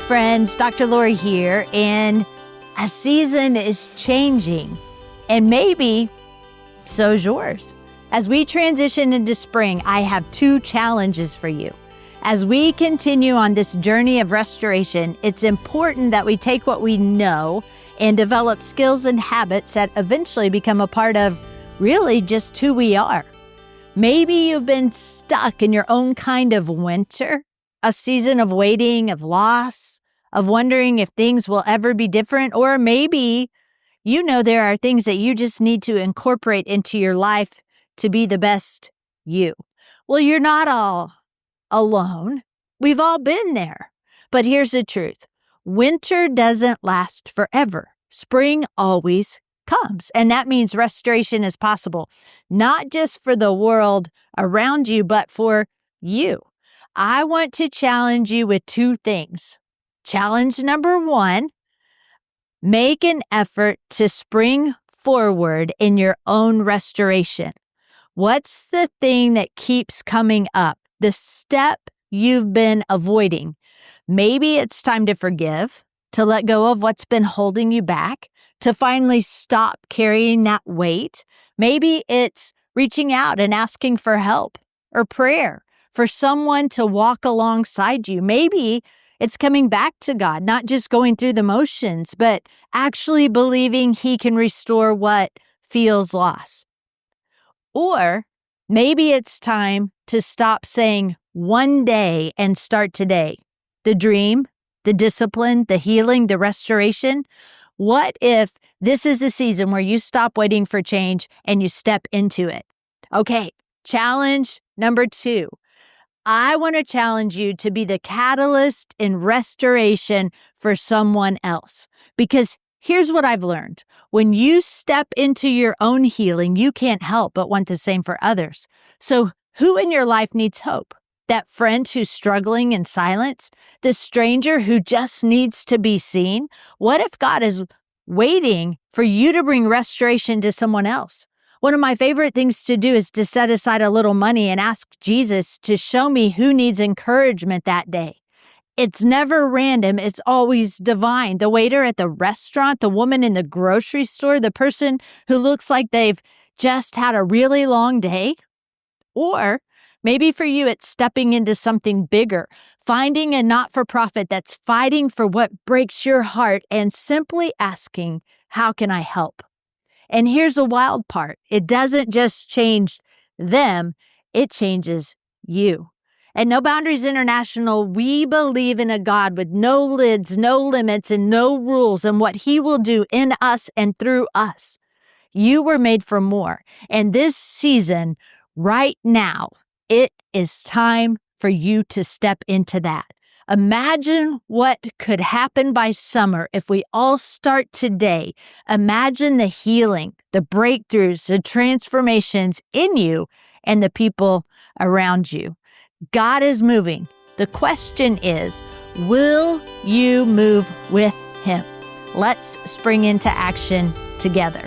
friends, Dr. Lori here, and a season is changing, and maybe so's yours. As we transition into spring, I have two challenges for you. As we continue on this journey of restoration, it's important that we take what we know and develop skills and habits that eventually become a part of really just who we are. Maybe you've been stuck in your own kind of winter, a season of waiting, of loss, of wondering if things will ever be different, or maybe you know there are things that you just need to incorporate into your life to be the best you. Well, you're not all alone. We've all been there. But here's the truth. Winter doesn't last forever. Spring always comes. And that means restoration is possible, not just for the world around you, but for you. I want to challenge you with two things. Challenge number one, make an effort to spring forward in your own restoration. What's the thing that keeps coming up? The step you've been avoiding. Maybe it's time to forgive, to let go of what's been holding you back, to finally stop carrying that weight. Maybe it's reaching out and asking for help or prayer for someone to walk alongside you. Maybe it's coming back to God, not just going through the motions, but actually believing He can restore what feels lost. Or maybe it's time to stop saying one day and start today. The dream, the discipline, the healing, the restoration. What if this is a season where you stop waiting for change and you step into it? Okay, challenge number two. I want to challenge you to be the catalyst in restoration for someone else. Because here's what I've learned. When you step into your own healing, you can't help but want the same for others. So who in your life needs hope? That friend who's struggling in silence? The stranger who just needs to be seen? What if God is waiting for you to bring restoration to someone else? One of my favorite things to do is to set aside a little money and ask Jesus to show me who needs encouragement that day. It's never random. It's always divine. The waiter at the restaurant, the woman in the grocery store, the person who looks like they've just had a really long day. Or maybe for you, it's stepping into something bigger, finding a not-for-profit that's fighting for what breaks your heart and simply asking, how can I help? And here's the wild part. It doesn't just change them, it changes you. At No Boundaries International, we believe in a God with no lids, no limits, and no rules, and what He will do in us and through us. You were made for more. And this season, right now, it is time for you to step into that. Imagine what could happen by summer if we all start today. Imagine the healing, the breakthroughs, the transformations in you and the people around you. God is moving. The question is, will you move with Him? Let's spring into action together.